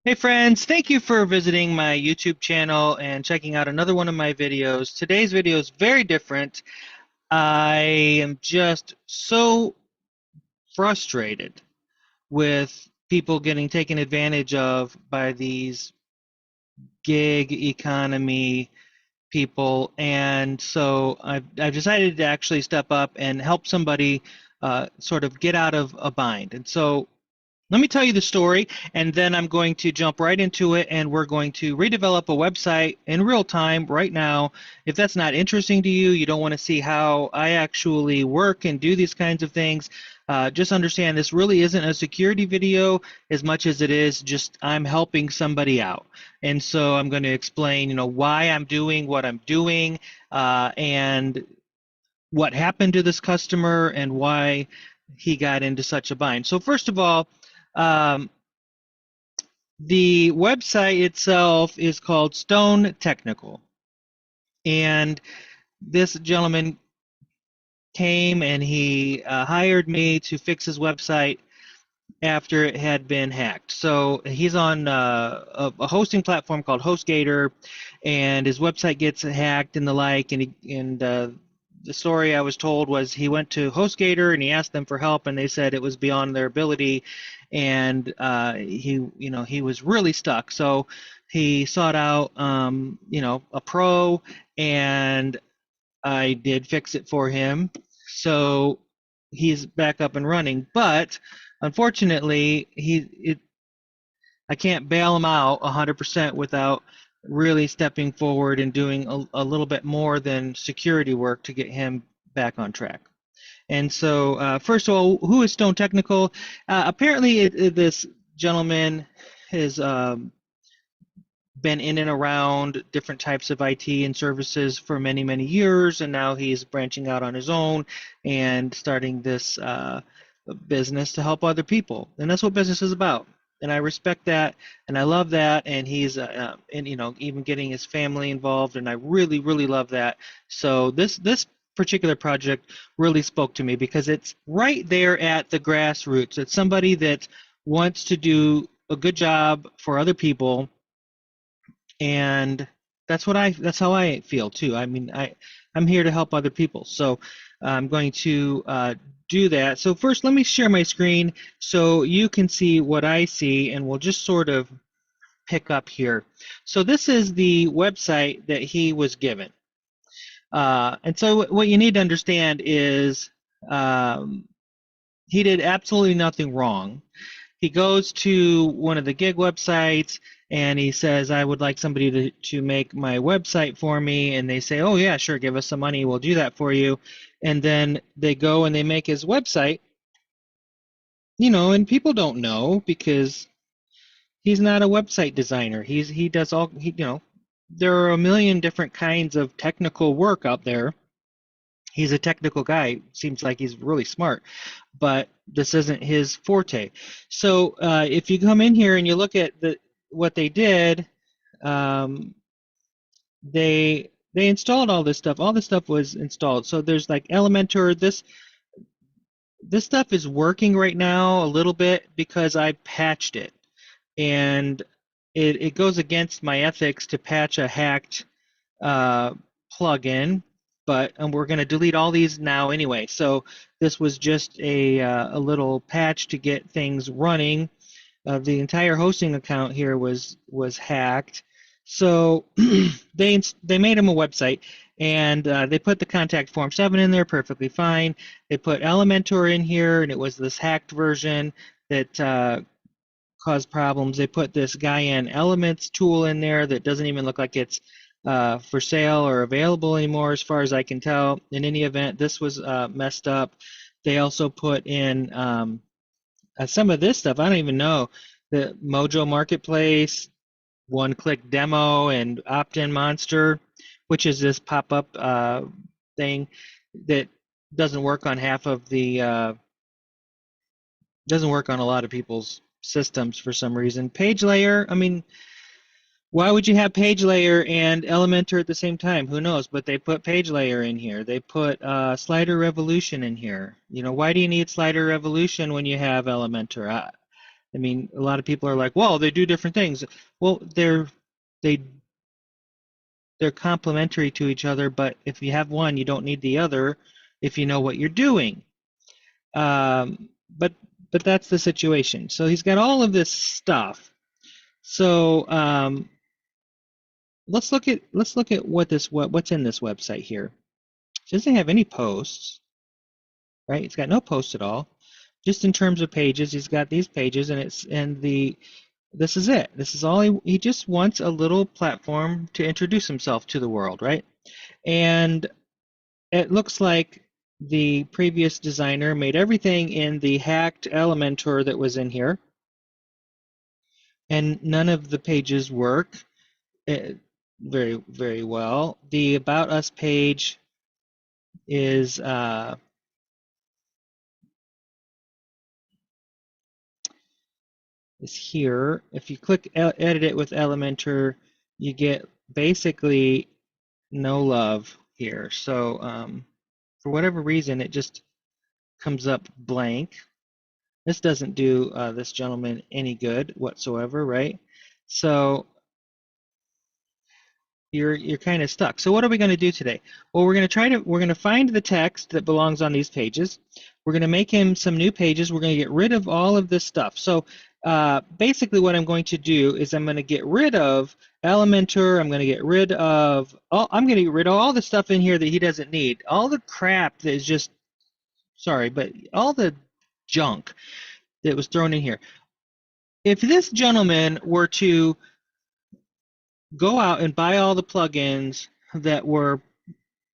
Hey friends, thank you for visiting my YouTube channel and checking out another one of my videos. Today's video is very different. I am just so frustrated with people getting taken advantage of by these gig economy people, and so I've decided to actually step up and help somebody sort of get out of a bind. And so let me tell you the story, and then I'm going to jump right into it, and we're going to redevelop a website in real time right now. If that's not interesting to you, you don't want to see how I actually work and do these kinds of things, just understand this really isn't a security video as much as it is just I'm helping somebody out. And so I'm going to explain, why I'm doing what I'm doing, and what happened to this customer and why he got into such a bind. So first of all, um, the website itself is called Stone Technical, and this gentleman came and he hired me to fix his website after it had been hacked. So he's on a hosting platform called HostGator, and his website gets hacked and the like. And the story I was told was he went to HostGator and he asked them for help, and they said it was beyond their ability, and he was really stuck. So he sought out a pro, and I did fix it for him. So he's back up and running, but unfortunately, I can't bail him out 100% without really stepping forward and doing a little bit more than security work to get him back on track. And so, first of all, who is Stone Technical? Apparently, this gentleman has been in and around different types of IT and services for many, many years, and now he's branching out on his own and starting this business to help other people. And that's what business is about. And I respect that, and I love that, and he's and even getting his family involved, and I really, really love that. So this particular project really spoke to me because it's right there at the grassroots. It's somebody that wants to do a good job for other people, and that's how I feel too. I mean, I'm here to help other people, so I'm going to do that. So first, let me share my screen so you can see what I see, and we'll just sort of pick up here. So this is the website that he was given, and so what you need to understand is um, he did absolutely nothing wrong. He goes to one of the gig websites and he says, I would like somebody to make my website for me. And they say, oh, yeah, sure, give us some money. We'll do that for you. And then they go and they make his website, and people don't know because he's not a website designer. He does there are a million different kinds of technical work out there. He's a technical guy. Seems like he's really smart, but this isn't his forte. So if you come in here and you look at what they did, um, they installed all this stuff. All this stuff was installed. So there's like Elementor. This stuff is working right now a little bit because I patched it, and it goes against my ethics to patch a hacked uh, plugin, but we're going to delete all these now anyway. So this was just a little patch to get things running. The entire hosting account here was hacked. So they made him a website, and they put the contact form 7 in there perfectly fine. They put Elementor in here, and it was this hacked version that caused problems. They put this Guyan Elements tool in there that doesn't even look like it's for sale or available anymore, as far as I can tell. In any event, this was messed up. They also put in some of this stuff. I don't even know. The Mojo Marketplace, One Click Demo, and Opt In Monster, which is this pop up thing that doesn't work on half of the doesn't work on a lot of people's systems for some reason. Page Layer, I mean, why would you have Page Layer and Elementor at the same time? Who knows? But they put Page Layer in here. They put Slider Revolution in here. Why do you need Slider Revolution when you have Elementor? I mean, a lot of people are like, well, they do different things. Well, they they're complementary to each other, but if you have one, you don't need the other if you know what you're doing. But that's the situation. So he's got all of this stuff. So let's look at what's in this website here. It doesn't have any posts, right? It's got no posts at all. Just in terms of pages, he's got these pages, and this is it. This is all he just wants a little platform to introduce himself to the world, right? And it looks like the previous designer made everything in the hacked Elementor that was in here, and none of the pages work very well. The About Us page is here. If you click edit it with Elementor, you get basically no love here. So for whatever reason, it just comes up blank. This doesn't do this gentleman any good whatsoever, right? So you're kind of stuck. So what are we going to do today? Well, we're going to find the text that belongs on these pages. We're going to make him some new pages. We're going to get rid of all of this stuff. So basically what I'm going to do is I'm going to get rid of Elementor. I'm going to get rid of all the stuff in here that he doesn't need. All the crap that is just, sorry, but all the junk that was thrown in here. If this gentleman were to go out and buy all the plugins that were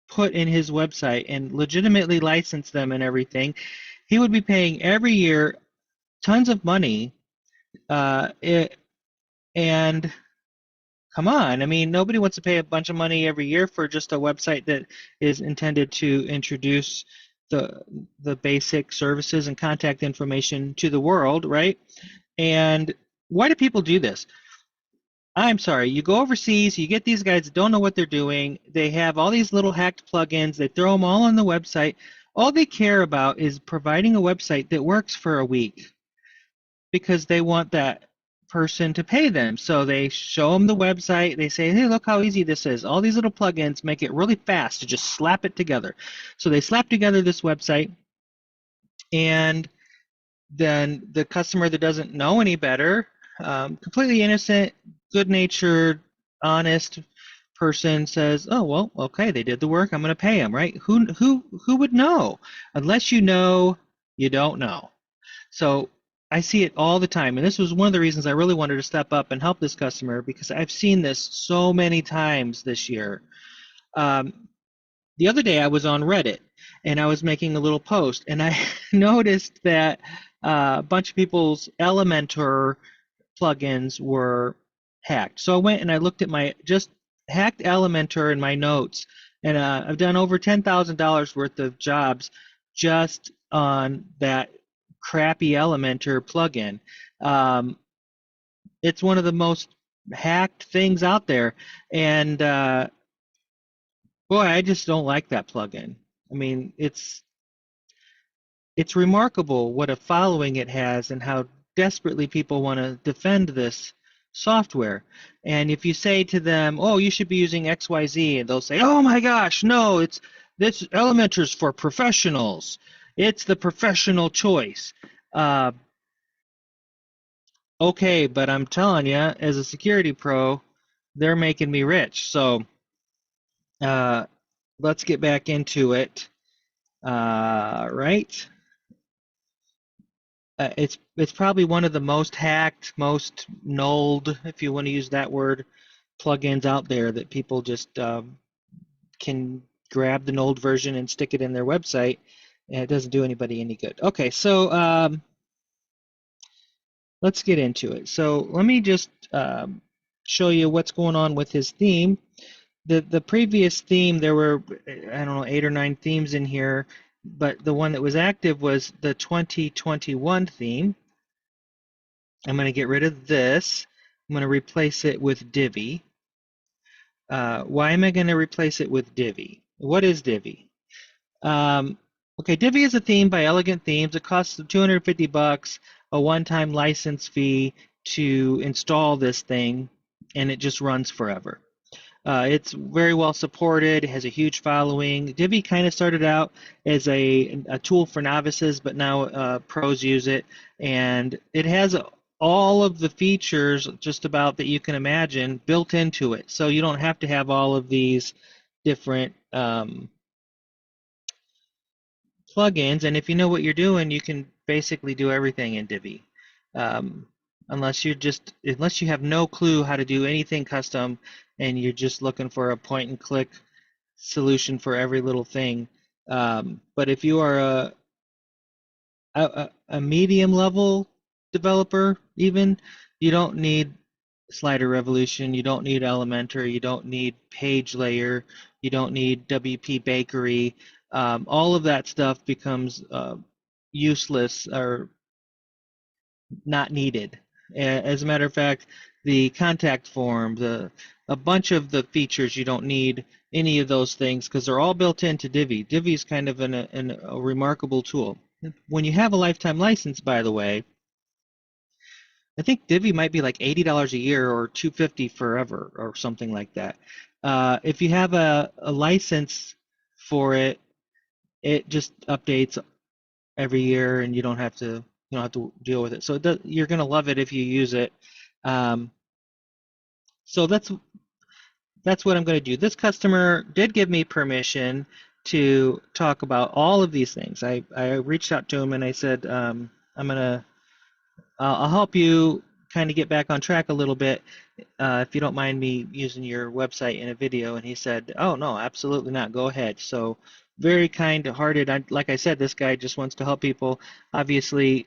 put in his website and legitimately license them and everything, he would be paying every year tons of money. And come on, I mean, nobody wants to pay a bunch of money every year for just a website that is intended to introduce the basic services and contact information to the world, right? And why do people do this? I'm sorry, you go overseas, you get these guys that don't know what they're doing. They have all these little hacked plugins. They throw them all on the website. All they care about is providing a website that works for a week because they want that person to pay them. So they show them the website. They say, hey, look how easy this is. All these little plugins make it really fast to just slap it together. So they slap together this website, and then the customer that doesn't know any better, completely innocent, good-natured, honest person says, "Oh well, okay, they did the work. I'm going to pay them." Right? Who would know? Unless you know, you don't know. So I see it all the time, and this was one of the reasons I really wanted to step up and help this customer because I've seen this so many times this year. The other day I was on Reddit and I was making a little post, and I noticed that a bunch of people's Elementor plugins were hacked. So I went and I looked at my just hacked Elementor in my notes, and I've done over $10,000 worth of jobs just on that crappy Elementor plugin. It's one of the most hacked things out there, and boy, I just don't like that plugin. I mean, it's remarkable what a following it has and how desperately people want to defend this software. And if you say to them, "Oh, you should be using XYZ," and they'll say, "Oh my gosh, no, it's this Elementor's for professionals. It's the professional choice." Okay, but I'm telling you, as a security pro, they're making me rich. So uh, let's get back into it. Right? It's probably one of the most hacked, most nulled, if you want to use that word, plugins out there that people just can grab the nulled version and stick it in their website, and it doesn't do anybody any good. Okay, so let's get into it. So let me just show you what's going on with his theme. The previous theme, there were, I don't know, 8 or 9 themes in here, but the one that was active was the 2021 theme. I'm going to get rid of this. I'm going to replace it with Divi. Why am I going to replace it with Divi? What is Divi? Okay, Divi is a theme by Elegant Themes. It costs $250. a one-time license fee to install this thing, and it just runs forever. It's very well supported, has a huge following. Divi kind of started out as a tool for novices, but now pros use it, and it has all of the features just about that you can imagine built into it. So you don't have to have all of these different plugins, and if you know what you're doing, you can basically do everything in Divi. Um, unless you have no clue how to do anything custom and you're just looking for a point and click solution for every little thing. But if you are a medium level developer, even, you don't need Slider Revolution, you don't need Elementor, you don't need Page Layer, you don't need WP Bakery. All of that stuff becomes useless or not needed. As a matter of fact, the contact form, a bunch of the features, you don't need any of those things because they're all built into Divi. Divi is kind of a remarkable tool. When you have a lifetime license, by the way, I think Divi might be like $80 a year or $250 forever or something like that. If you have a license for it, it just updates every year, and you don't have to deal with it. So you're going to love it if you use it. Um, so that's what I'm going to do. This customer did give me permission to talk about all of these things. I reached out to him and I said, I'll help you kind of get back on track a little bit if you don't mind me using your website in a video. And he said, oh, no, absolutely not. Go ahead. So very kind-hearted. Like I said, this guy just wants to help people. Obviously,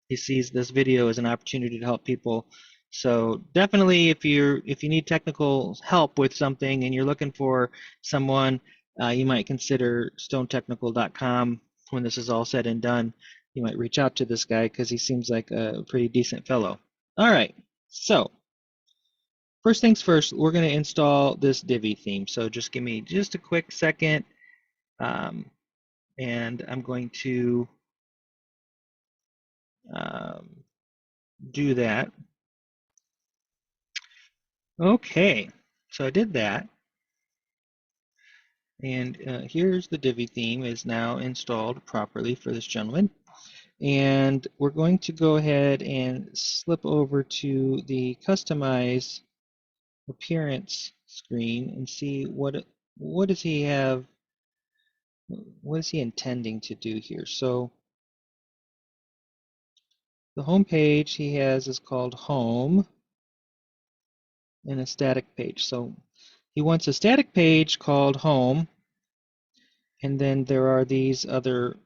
he sees this video as an opportunity to help people. So definitely, if you need technical help with something and you're looking for someone, you might consider stonetechnical.com. When this is all said and done, you might reach out to this guy because he seems like a pretty decent fellow. All right, so first things first, we're going to install this Divi theme. So just give me just a quick second, and I'm going to do that. Okay, so I did that, and here's the Divi theme is now installed properly for this gentleman. And we're going to go ahead and slip over to the customize appearance screen and see what does he have, what is he intending to do here. So the home page he has is called home and a static page. So he wants a static page called home, and then there are these other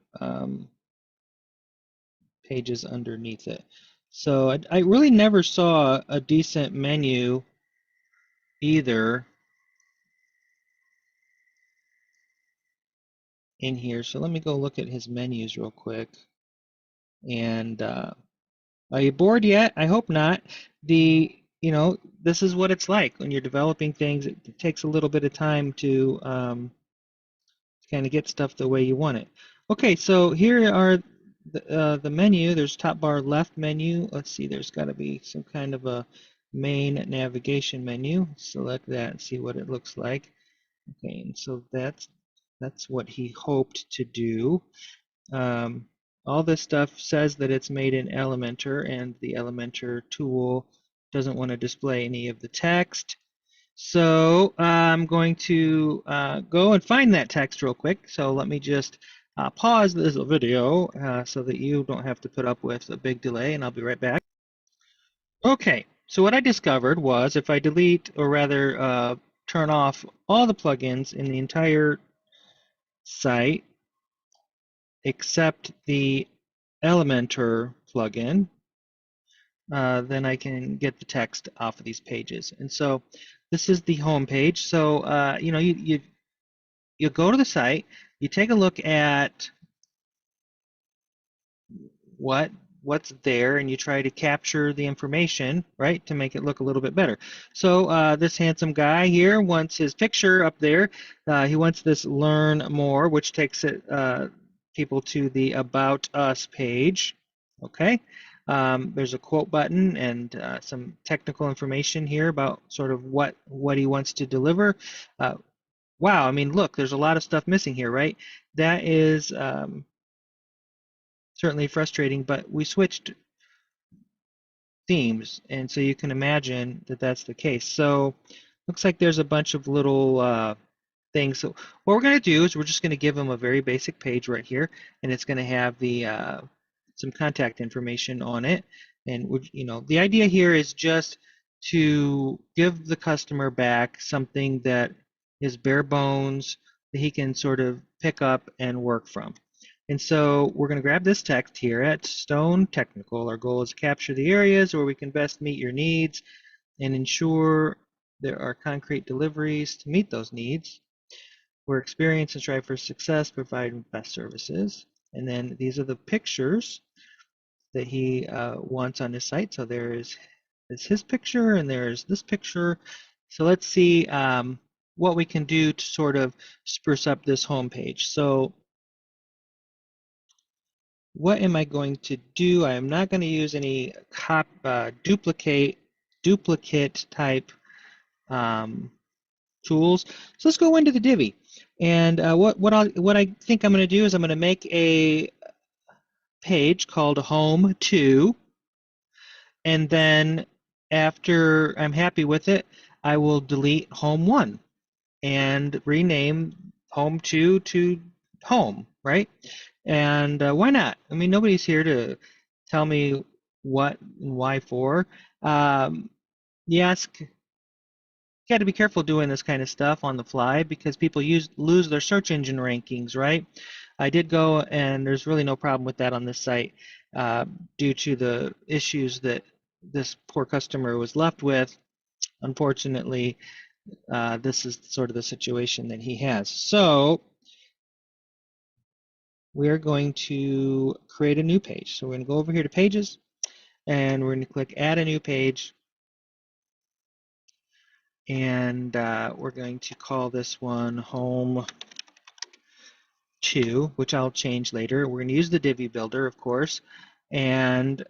pages underneath it. So I really never saw a decent menu either in here. So let me go look at his menus real quick. And are you bored yet? I hope not. This is what it's like when you're developing things. It takes a little bit of time to kind of get stuff the way you want it. Okay, so here are the menu. There's top bar left menu. Let's see, there's got to be some kind of a main navigation menu. Select that and see what it looks like. Okay, and so that's what he hoped to do. All this stuff says that it's made in Elementor, and the Elementor tool doesn't want to display any of the text. So I'm going to go and find that text real quick. So let me just pause this video so that you don't have to put up with a big delay, and I'll be right back. Okay, so what I discovered was if I delete, or rather turn off all the plugins in the entire site except the Elementor plugin, then I can get the text off of these pages. And so this is the home page. So you go to the site, you take a look at what's there, and you try to capture the information, right, to make it look a little bit better. So this handsome guy here wants his picture up there. He wants this learn more, which takes it people to the About Us page. Okay. There's a quote button and some technical information here about sort of what he wants to deliver. Wow, I mean, look, there's a lot of stuff missing here, right? That is certainly frustrating, but we switched themes, and so you can imagine that that's the case. So looks like there's a bunch of little things. So what we're going to do is we're just going to give them a very basic page right here, and it's going to have the some contact information on it. And the idea here is just to give the customer back something that is bare bones that he can sort of pick up and work from. And so we're going to grab this text here at Stone Technical. Our goal is to capture the areas where we can best meet your needs and ensure there are concrete deliveries to meet those needs. We're experienced and strive for success, providing best services. And then these are the pictures that he wants on his site. So there's his picture and there's this picture. So let's see what we can do to sort of spruce up this home page. So what am I going to do? I am not going to use any duplicate type tools. So let's go into the Divi. And what I think I'm going to do is I'm going to make a page called Home 2, and then after I'm happy with it, I will delete Home 1 and rename Home 2 to Home, right? And why not? I mean, nobody's here to tell me what and why for. Yes, got to be careful doing this kind of stuff on the fly because people lose their search engine rankings, right? I did go, and there's really no problem with that on this site due to the issues that this poor customer was left with. Unfortunately, this is sort of the situation that he has. So we're going to create a new page. So we're going to go over here to Pages, and we're going to click Add a New Page. And we're going to call this one Home 2, which I'll change later. We're going to use the Divi Builder, of course. And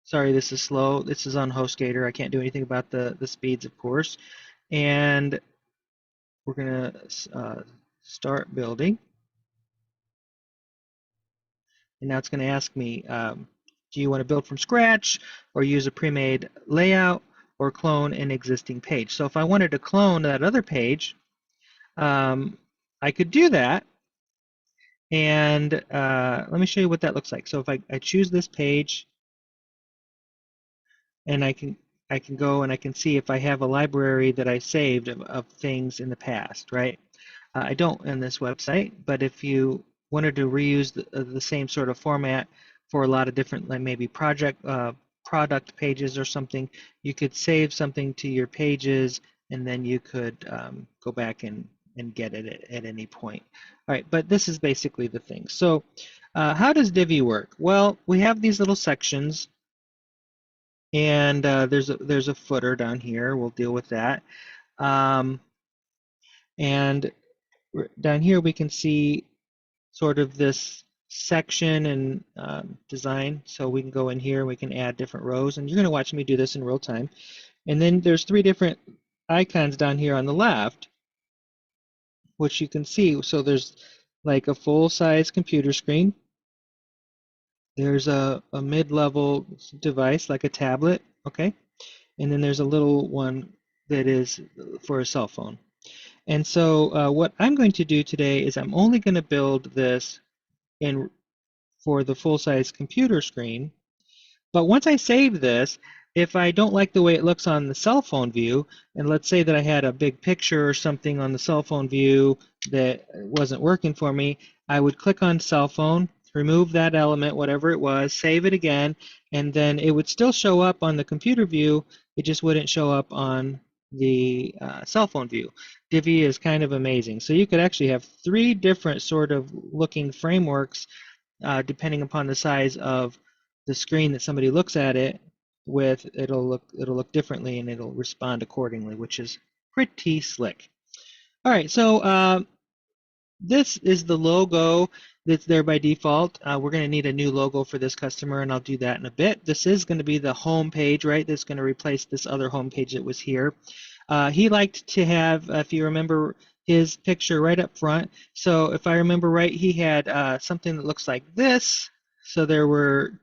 sorry, this is slow. This is on HostGator. I can't do anything about the speeds, of course. And we're going to start building. And now it's going to ask me, do you want to build from scratch or use a pre-made layout or clone an existing page? So if I wanted to clone that other page, I could do that. And let me show you what that looks like. So if I choose this page, and I can go and I can see if I have a library that I saved of things in the past, right? I don't in this website, but if you wanted to reuse the same sort of format for a lot of different, like maybe product pages or something, you could save something to your pages, and then you could go back and get it at any point. All right, but this is basically the thing. So how does Divi work? Well, we have these little sections, and there's a footer down here. We'll deal with that. And down here we can see sort of this section and design. So we can go in here and we can add different rows, and you're going to watch me do this in real time. And then there's 3 different icons down here on the left, which you can see. So there's like a full-size computer screen. There's a mid-level device like a tablet, okay? And then there's a little one that is for a cell phone. And so what I'm going to do today is I'm only going to build this for the full-size computer screen. But once I save this, if I don't like the way it looks on the cell phone view, and let's say that I had a big picture or something on the cell phone view that wasn't working for me, I would click on cell phone, remove that element, whatever it was, save it again, and then it would still show up on the computer view. It just wouldn't show up on the cell phone view. Divi is kind of amazing. So you could actually have 3 different sort of looking frameworks depending upon the size of the screen that somebody looks at it with. It'll look differently, and it'll respond accordingly, which is pretty slick. All right, so this is the logo that's there by default. We're going to need a new logo for this customer, and I'll do that in a bit. This is going to be the home page, right? That's going to replace this other home page that was here. He liked to have, if you remember, his picture right up front. So if I remember right, he had something that looks like this. So there were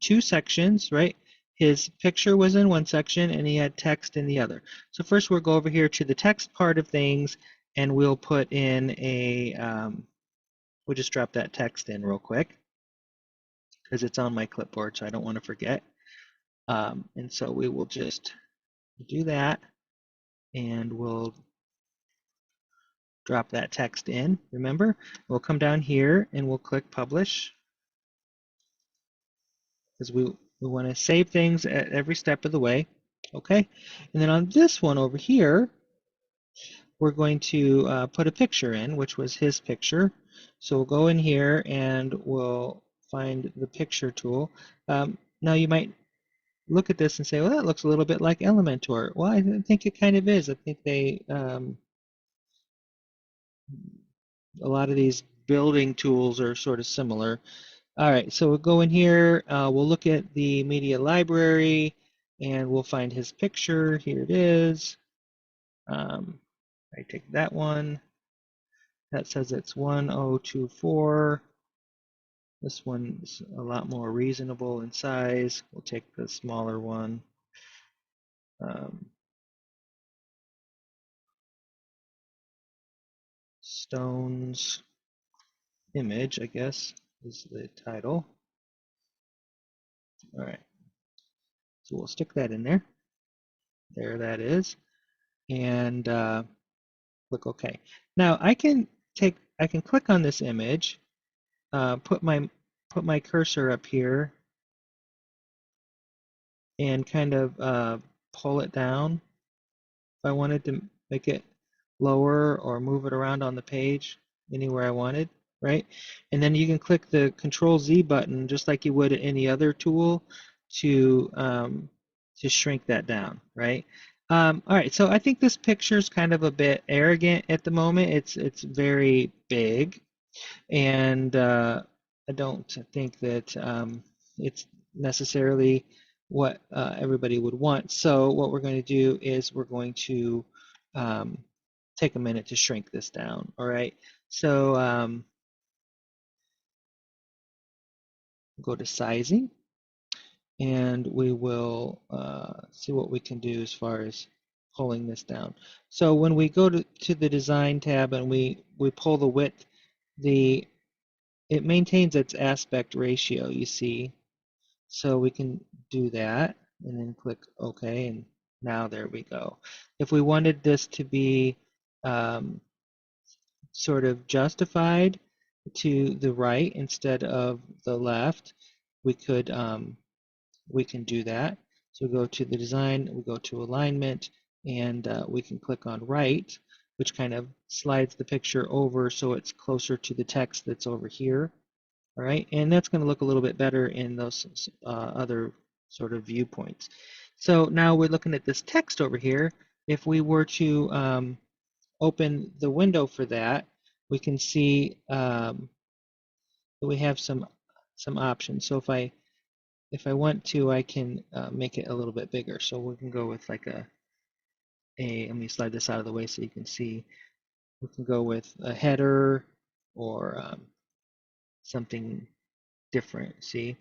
two sections, right? His picture was in one section and he had text in the other. So first we'll go over here to the text part of things and we'll put in a, we'll just drop that text in real quick because it's on my clipboard, so I don't want to forget. And so we will just do that and we'll drop that text in. Remember, we'll come down here and we'll click publish because we want to save things at every step of the way. Okay, and then on this one over here, we're going to put a picture in, which was his picture. So we'll go in here and we'll find the picture tool. Now you might look at this and say, well, that looks a little bit like Elementor. Well, I think it kind of is. I think they, a lot of these building tools are sort of similar. All right, so we'll go in here, we'll look at the media library, and we'll find his picture. Here it is. I take that one. That says it's 1024. This one's a lot more reasonable in size. We'll take the smaller one. Stone's image, I guess, is the title. All right, so we'll stick that in there. There that is. And click OK. Now I can click on this image, put my cursor up here, and kind of pull it down. If I wanted to make it lower or move it around on the page anywhere I wanted, right? And then you can click the Control Z button just like you would at any other tool to shrink that down, right? All right, so I think this picture is kind of a bit arrogant at the moment. It's very big, and I don't think that it's necessarily what everybody would want. So what we're going to do is we're going to um, take a minute to shrink this down. All right, so go to sizing, and we will see what we can do as far as pulling this down. So when we go to the design tab and we pull the width, it maintains its aspect ratio, you see. So we can do that and then click OK, and now there we go. If we wanted this to be sort of justified to the right instead of the left, we can do that. So we go to the design, we go to alignment, and we can click on right, which kind of slides the picture over so it's closer to the text that's over here. All right, and that's going to look a little bit better in those other sort of viewpoints. So now we're looking at this text over here. If we were to open the window for that, we can see that we have some options. So if I want to, I can make it a little bit bigger. So we can go with like let me slide this out of the way so you can see. We can go with a header or something different, see?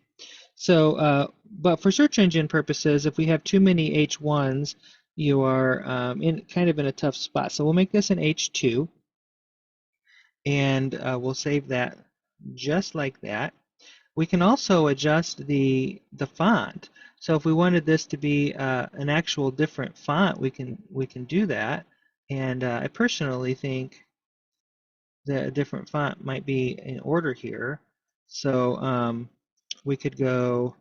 So, but for search engine purposes, if we have too many H1s, you are in kind of in a tough spot. So we'll make this an H2, and we'll save that just like that. We can also adjust the font. So if we wanted this to be an actual different font, we can do that. And I personally think that a different font might be in order here. So we could go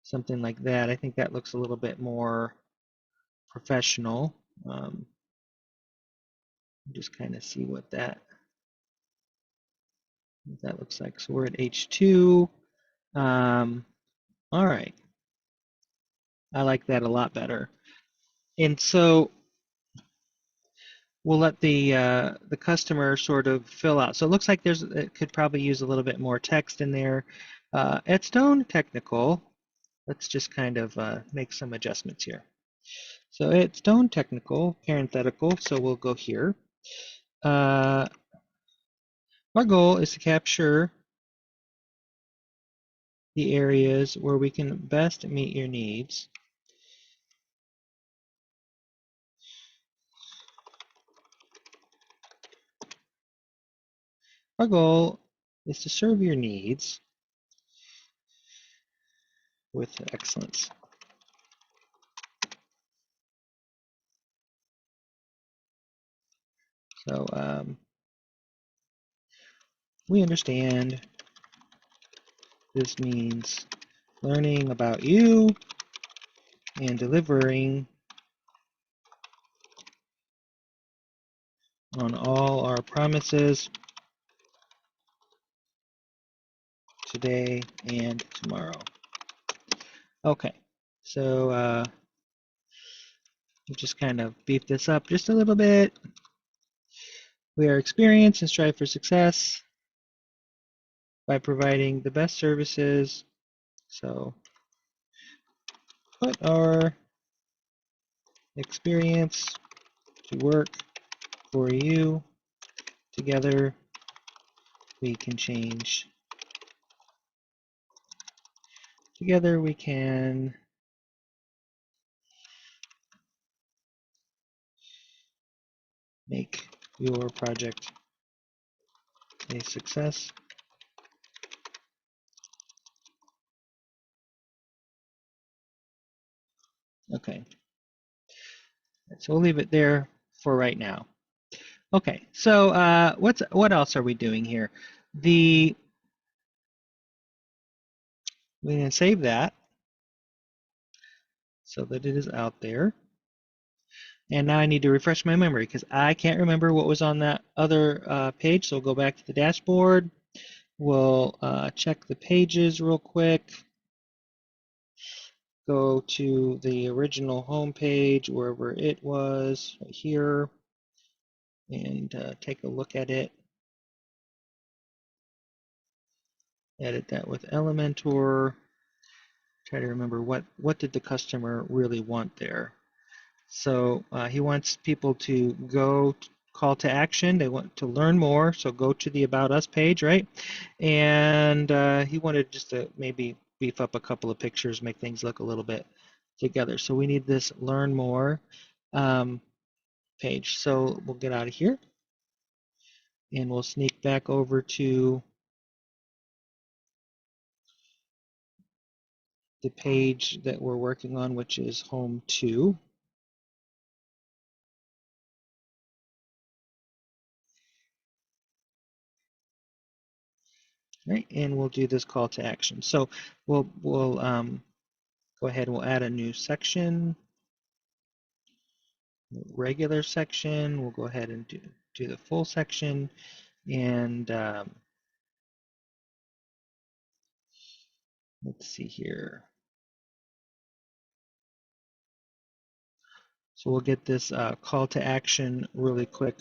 something like that. I think that looks a little bit more professional. Just kind of see what that looks like. So we're at H2. All right. I like that a lot better. And so we'll let the customer sort of fill out. So it looks like it could probably use a little bit more text in there. At Stone Technical, let's just kind of make some adjustments here. So at Stone Technical, parenthetical, so we'll go here. Our goal is to capture the areas where we can best meet your needs. Our goal is to serve your needs with excellence. So we understand this means learning about you and delivering on all our promises today and tomorrow. Okay, so we'll just kind of beef this up just a little bit. We are experienced and strive for success by providing the best services. So put our experience to work for you. Together we can change. Together we can make your project a success. Okay, so we'll leave it there for right now. Okay, so what else are we doing here? We can save that so that it is out there. And now I need to refresh my memory because I can't remember what was on that other page. So we'll go back to the dashboard. We'll check the pages real quick. Go to the original home page, wherever it was, right here, and take a look at it. Edit that with Elementor. Try to remember what did the customer really want there. So he wants people to go call to action. They want to learn more, so go to the About Us page, right? And he wanted just to maybe beef up a couple of pictures, make things look a little bit together. So we need this Learn More page. So we'll get out of here, and we'll sneak back over to the page that we're working on, which is Home 2. Right, and we'll do this call to action. So we'll go ahead and we'll add a new section, regular section. We'll go ahead and do the full section, and let's see here. So we'll get this call to action really quick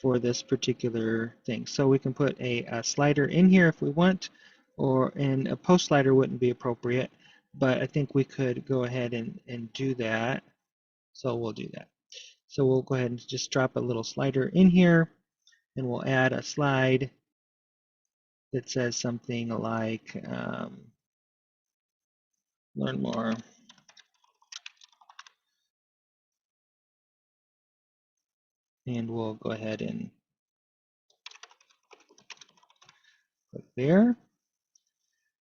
for this particular thing. So we can put a slider in here if we want, and a post slider wouldn't be appropriate, but I think we could go ahead and do that. So we'll do that. So we'll go ahead and just drop a little slider in here, and we'll add a slide that says something like learn more. And we'll go ahead and click there.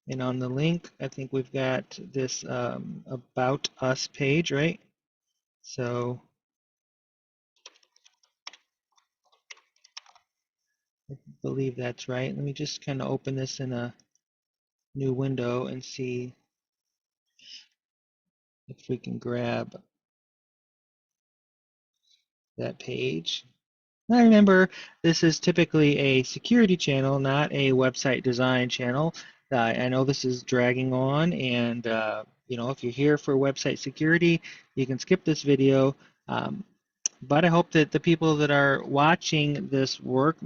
And on the link, I think we've got this About Us page, right? So I believe that's right. Let me just kind of open this in a new window and see if we can grab that page. Now remember, this is typically a security channel, not a website design channel. I know this is dragging on, and you know, if you're here for website security, you can skip this video. But I hope that the people that are watching this work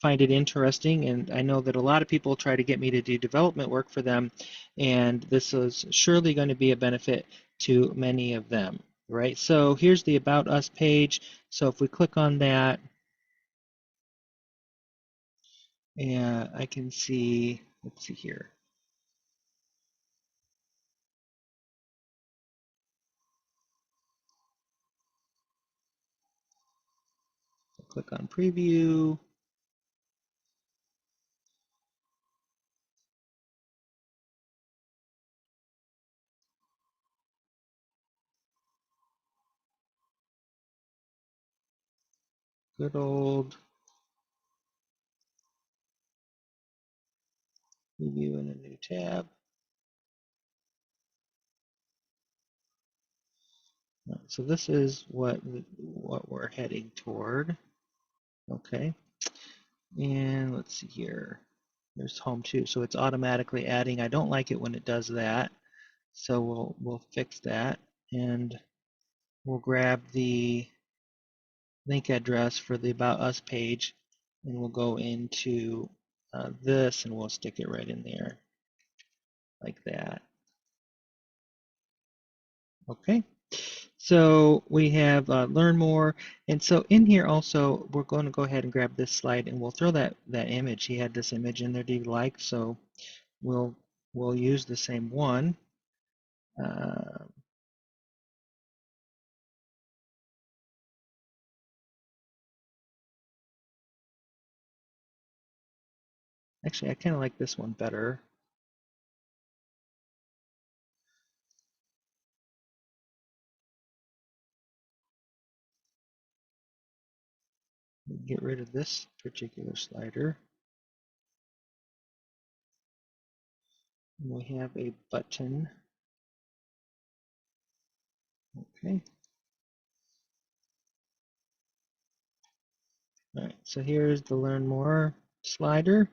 find it interesting, and I know that a lot of people try to get me to do development work for them, and this is surely going to be a benefit to many of them, right? So here's the About Us page. So if we click on that, and I can see, let's see here. Click on preview. Good old preview in a new tab. So this is what we're heading toward. Okay, and let's see here. There's home too, so it's automatically adding. I don't like it when it does that, so we'll fix that, and we'll grab the link address for the About Us page, and we'll go into this, and we'll stick it right in there, like that. Okay. So we have learn more, and so in here also we're going to go ahead and grab this slide, and we'll throw that image. He had this image in there that he liked, so we'll use the same one. Actually, I kind of like this one better. Get rid of this particular slider. And we have a button. Okay. All right, so here's the Learn More slider.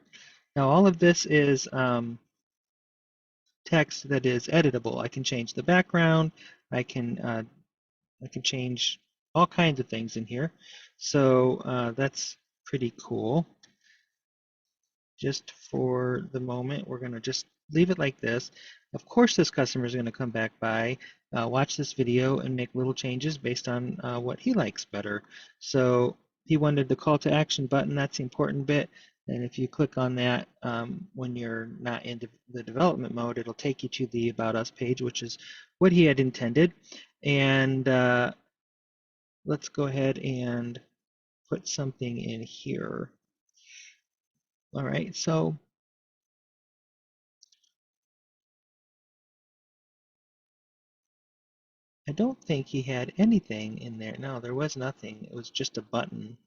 Now all of this is text that is editable. I can change the background. I can change all kinds of things in here. So that's pretty cool. Just for the moment, we're going to just leave it like this. Of course, this customer is going to come back by, watch this video, and make little changes based on what he likes better. So he wanted the call to action button. That's the important bit. And if you click on that when you're not in the development mode, it'll take you to the About Us page, which is what he had intended. And let's go ahead and put something in here. All right, so I don't think he had anything in there. No, there was nothing. It was just a button.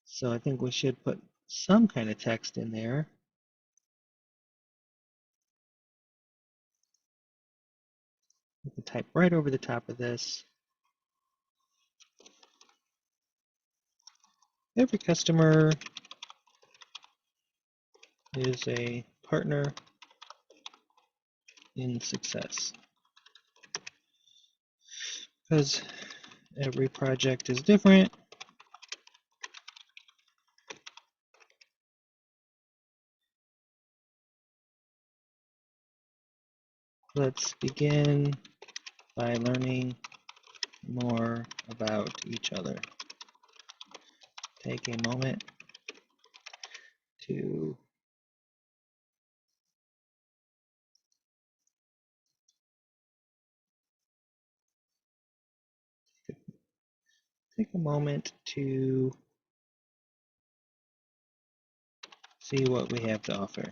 So I think we should put some kind of text in there. We can type right over the top of this. Every customer is a partner in success. Because every project is different. Let's begin by learning more about each other. Take a moment to see what we have to offer.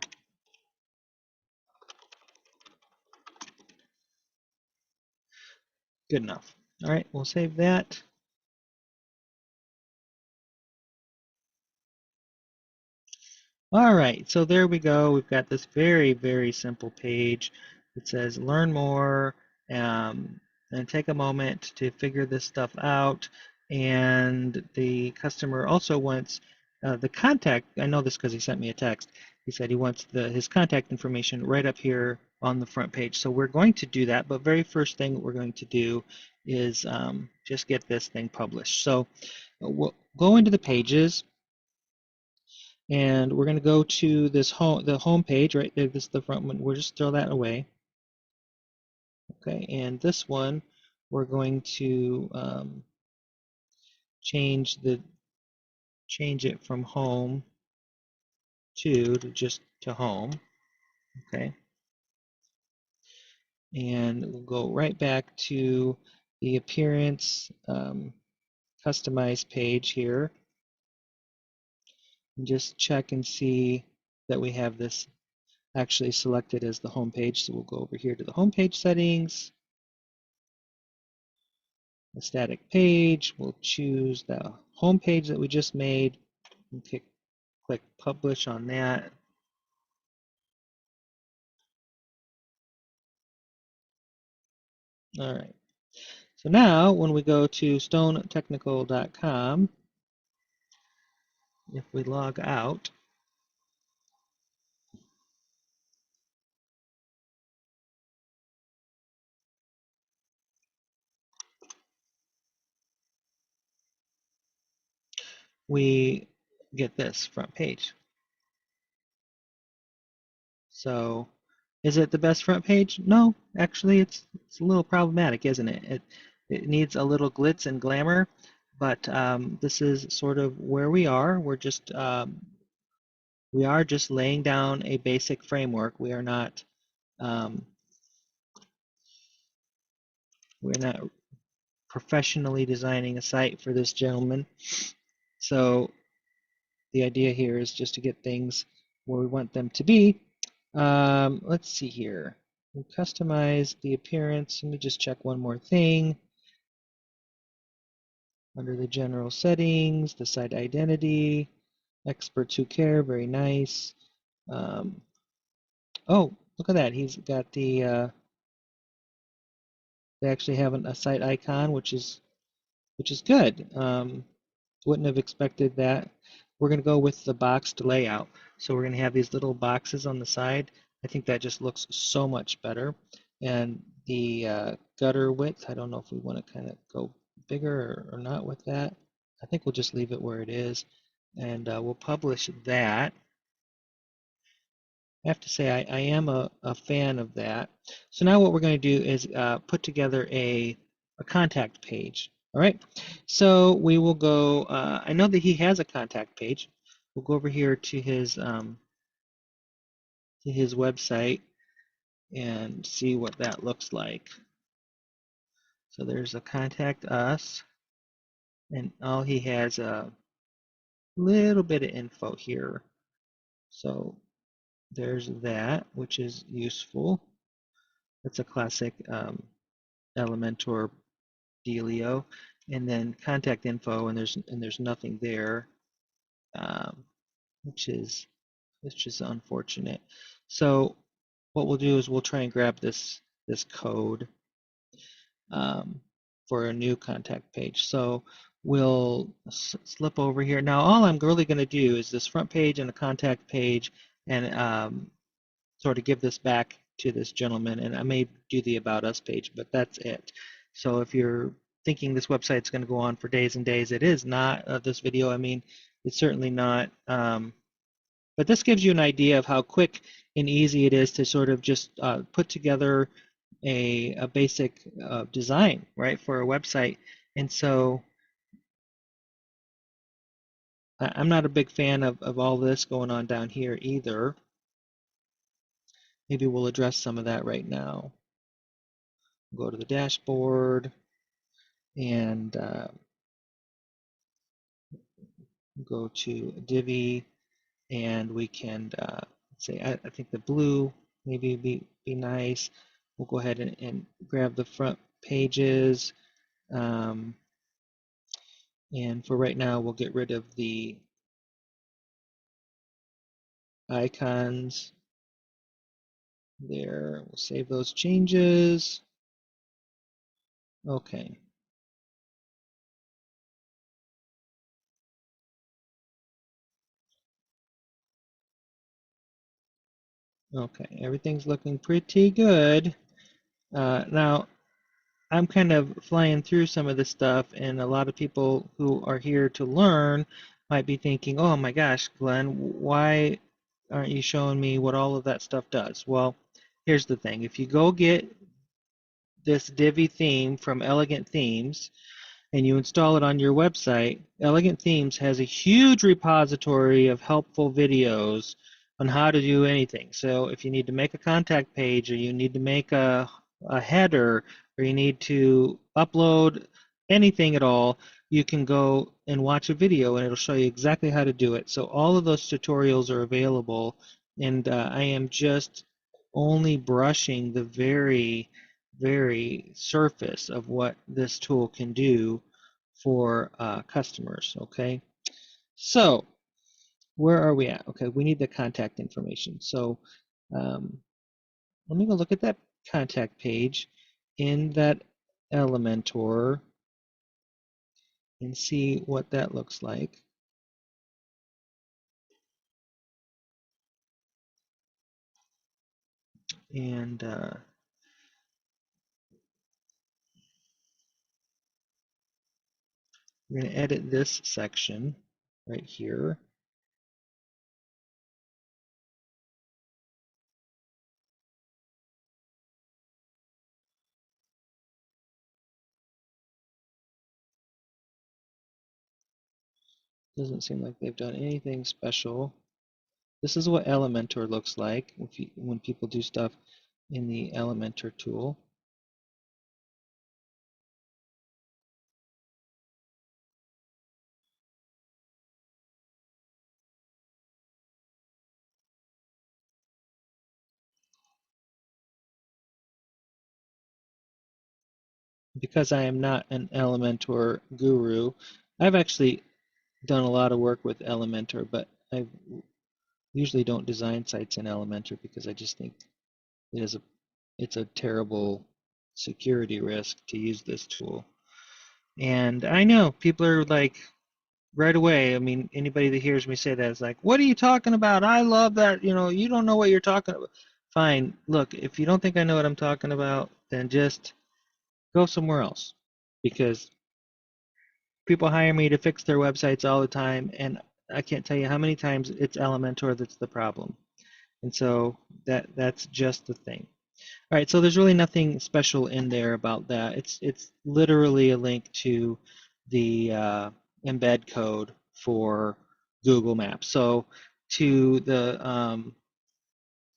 Good enough. All right, we'll save that. All right, so there we go. We've got this very, very simple page. It says learn more, and take a moment to figure this stuff out. And the customer also wants the contact. I know this because he sent me a text. He said he wants his contact information right up here on the front page. So we're going to do that, but very first thing we're going to do is just get this thing published. So we'll go into the pages, and we're going to go to this the home page right there. This is the front one. We'll just throw that away. Okay, and this one we're going to change it from home to just to home. Okay, and we'll go right back to the appearance customize page here, and just check and see that we have this actually selected as the home page. So we'll go over here to the home page settings, the static page. We'll choose the home page that we just made and click publish on that. All right. So now when we go to stonetechnical.com, if we log out, we get this front page. So is it the best front page? No, actually it's a little problematic, isn't it? It needs a little glitz and glamour, but this is sort of where we are. We are just laying down a basic framework. Um, we're not professionally designing a site for this gentleman. So the idea here is just to get things where we want them to be. Let's see here. We'll customize the appearance. Let me just check one more thing. Under the general settings, the site identity, experts who care, very nice. Oh, look at that. He's got they actually have a site icon, which is good. Wouldn't have expected that. We're going to go with the boxed layout. So we're going to have these little boxes on the side. I think that just looks so much better. And the gutter width, I don't know if we want to kind of go bigger or not with that. I think we'll just leave it where it is. And we'll publish that. I have to say I am a fan of that. So now what we're going to do is put together a contact page. All right. So we will go. I know that he has a contact page. We'll go over here to his website and see what that looks like. So there's a contact us, and all he has a little bit of info here. So there's that, which is useful. It's a classic Elementor dealio, and then contact info, and there's nothing there, um, which is unfortunate. So what we'll do is we'll try and grab this code for a new contact page. So we'll slip over here. Now all I'm really going to do is this front page and a contact page, and sort of give this back to this gentleman, and I may do the About Us page, but that's it. So if you're thinking this website's going to go on for days and days, it is not. This video, I mean, it's certainly not. But this gives you an idea of how quick and easy it is to sort of just put together a basic design, right, for a website. And so I'm not a big fan of all this going on down here either. Maybe we'll address some of that right now. Go to the dashboard and go to Divi, and we can say I think the blue maybe be nice. We'll go ahead and grab the front pages, and for right now we'll get rid of the icons there. We'll save those changes. Okay. Okay, everything's looking pretty good. Now, I'm kind of flying through some of this stuff, and a lot of people who are here to learn might be thinking, oh my gosh, Glenn, why aren't you showing me what all of that stuff does? Well, here's the thing. If you go get this Divi theme from Elegant Themes, and you install it on your website, Elegant Themes has a huge repository of helpful videos on how to do anything. So if you need to make a contact page, or you need to make a header, or you need to upload anything at all, you can go and watch a video and it'll show you exactly how to do it. So all of those tutorials are available, and I am just only brushing the very surface of what this tool can do for customers. Okay, so where are we at? Okay, we need the contact information. So um, let me go look at that contact page in that Elementor and see what that looks like. And we're going to edit this section right here. Doesn't seem like they've done anything special. This is what Elementor looks like when people do stuff in the Elementor tool. Because I am not an Elementor guru, I've actually done a lot of work with Elementor, but I usually don't design sites in Elementor because I just think it's a terrible security risk to use this tool. And I know people are like right away. I mean, anybody that hears me say that is like, "What are you talking about? I love that. You know, you don't know what you're talking about." Fine. Look, if you don't think I know what I'm talking about, then just go somewhere else, because people hire me to fix their websites all the time, and I can't tell you how many times it's Elementor that's the problem. And so that's just the thing. All right, so there's really nothing special in there about that. It's literally a link to the embed code for Google Maps. So to the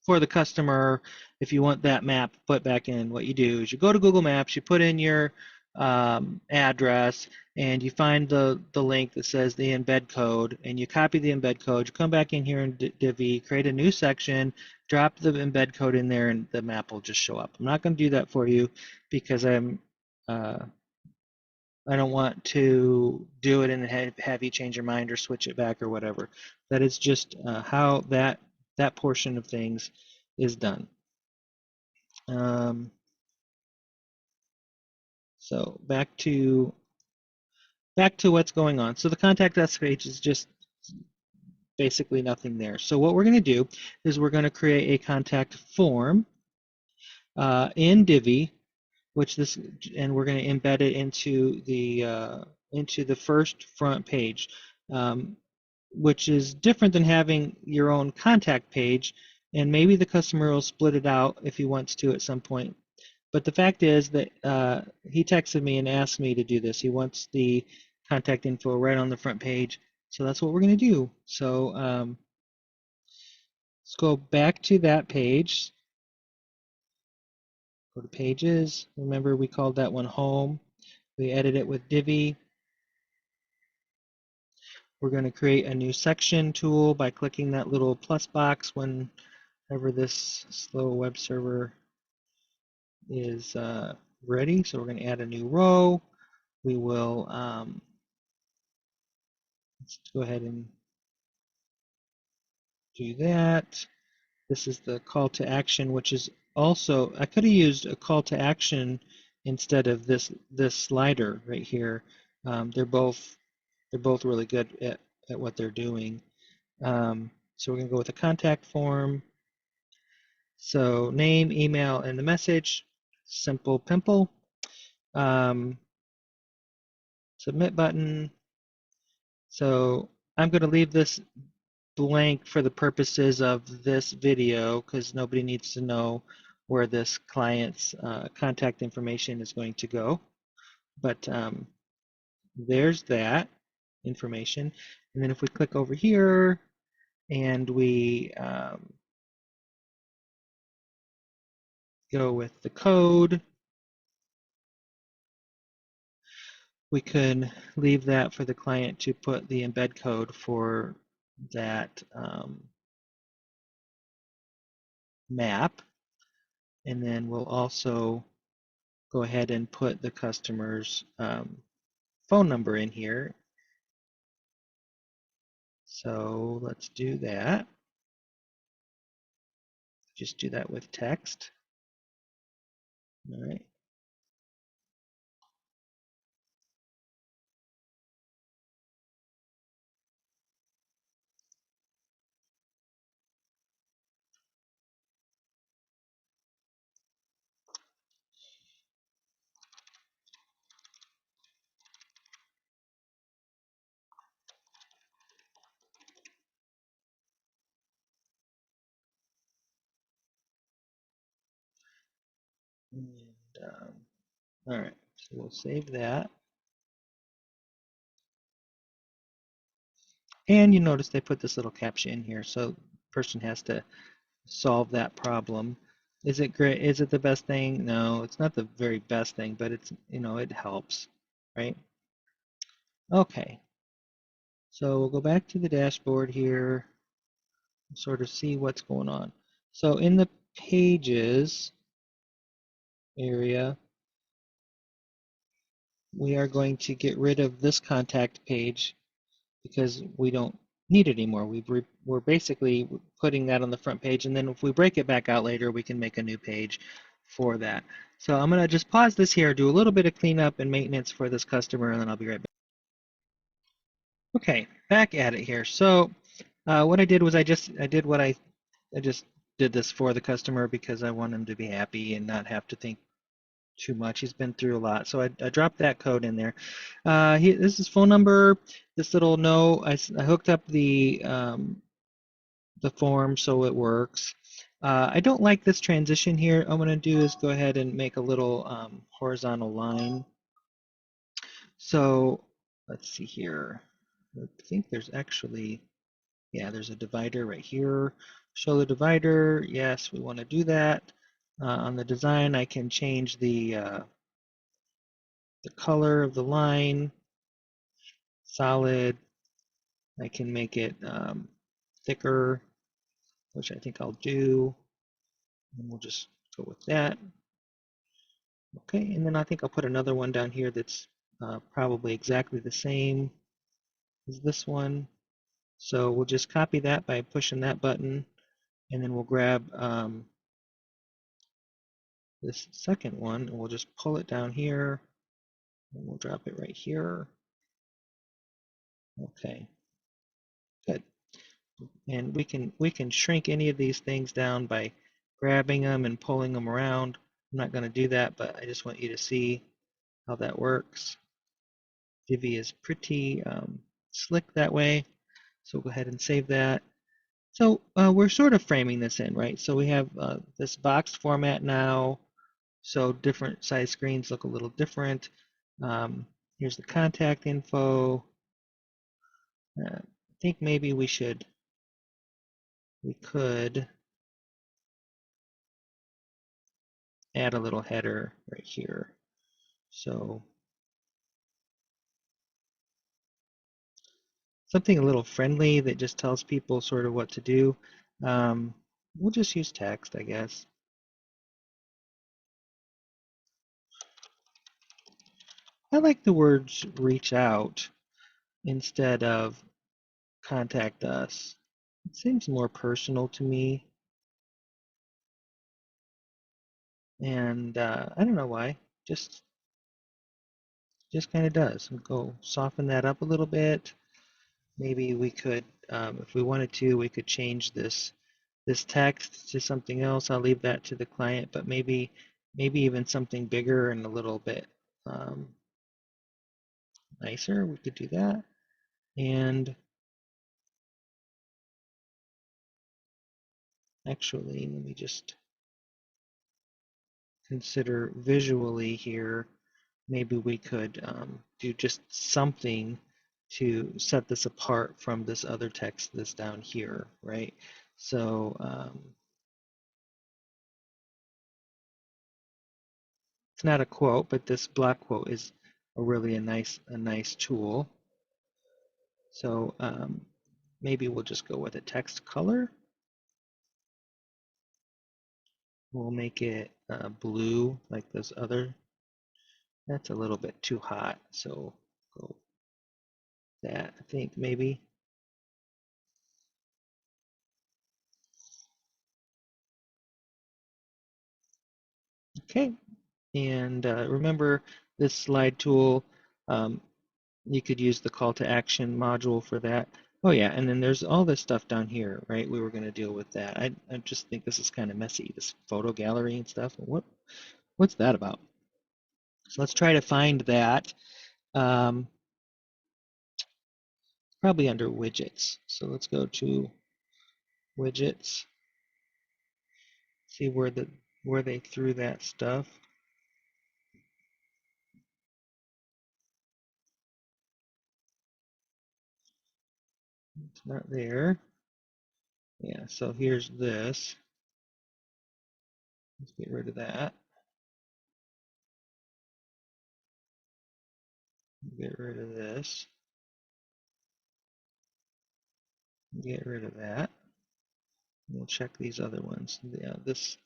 for the customer, if you want that map put back in, what you do is you go to Google Maps, you put in your address, and you find the link that says the embed code, and you copy the embed code. You come back in here in Divi, create a new section, drop the embed code in there, and the map will just show up. I'm not going to do that for you because I don't want to do it and have you change your mind or switch it back or whatever. That is just how that portion of things is done. Um, so back to what's going on. So the contact us page is just basically nothing there. So what we're going to do is we're going to create a contact form in Divi, and we're going to embed it into the first front page, which is different than having your own contact page. And maybe the customer will split it out if he wants to at some point. But the fact is that he texted me and asked me to do this. He wants the contact info right on the front page. So that's what we're going to do. So let's go back to that page. Go to pages. Remember, we called that one home. We edit it with Divi. We're going to create a new section tool by clicking that little plus box whenever this slow web server is ready. So we're going to add a new row. We will let's go ahead and do that. This is the call to action, which is also, I could have used a call to action instead of this slider right here. They're both really good at what they're doing. So we're going to go with a contact form. So name, email, and the message, simple pimple. submit button. So I'm going to leave this blank for the purposes of this video because nobody needs to know where this client's contact information is going to go. But there's that information. And then if we click over here and we go with the code, we could leave that for the client to put the embed code for that map. And then we'll also go ahead and put the customer's phone number in here. So let's do that. Just do that with text. All right. And, all right, so we'll save that. And you notice they put this little captcha in here, so the person has to solve that problem. Is it great? Is it the best thing? No, it's not the very best thing, but it's, it helps, right? Okay, so we'll go back to the dashboard here and sort of see what's going on. So in the pages area, we are going to get rid of this contact page because we don't need it anymore. We're basically putting that on the front page, and then if we break it back out later, we can make a new page for that. So I'm going to just pause this here, do a little bit of cleanup and maintenance for this customer, and then I'll be right back. Okay, back at it here. So what I did was I just did this for the customer because I want him to be happy and not have to think too much. He's been through a lot. So I dropped that code in there. This is phone number. This little note, I hooked up the form so it works. I don't like this transition here. What I'm going to do is go ahead and make a little horizontal line. So let's see here. I think there's actually, yeah, there's a divider right here. Show the divider. Yes, we want to do that. On the design, I can change the color of the line, solid. I can make it thicker, which I think I'll do. And we'll just go with that. Okay, and then I think I'll put another one down here that's probably exactly the same as this one. So we'll just copy that by pushing that button, and then we'll grab this second one, and we'll just pull it down here, and we'll drop it right here. Okay, good. And we can shrink any of these things down by grabbing them and pulling them around. I'm not going to do that, but I just want you to see how that works. Divi is pretty slick that way, so we'll go ahead and save that. So we're sort of framing this in, right? So we have this boxed format now, so different size screens look a little different. Here's the contact info. I think maybe we could add a little header right here. So something a little friendly that just tells people sort of what to do. We'll just use text, I guess. I like the words reach out instead of contact us. It seems more personal to me. And I don't know why, just kind of does. We'll go soften that up a little bit. Maybe we could, if we wanted to, we could change this text to something else. I'll leave that to the client, but maybe even something bigger and a little bit um, nicer, we could do that. And actually, let me just consider visually here. Maybe we could do just something to set this apart from this other text that's down here, right? So it's not a quote, but this block quote is really a nice tool. So maybe we'll just go with a text color. We'll make it blue like this other. That's a little bit too hot, so go that, I think maybe. Okay, and remember this slide tool, um, you could use the call to action module for that. Oh yeah, and then there's all this stuff down here, right? We were going to deal with that. I just think this is kind of messy, this photo gallery and stuff. What's that about? So let's try to find that. Um, probably under widgets. So let's go to widgets, see where they threw that stuff. It's not there. Yeah, so here's this. Let's get rid of that. Get rid of this. Get rid of that. We'll check these other ones. Yeah, this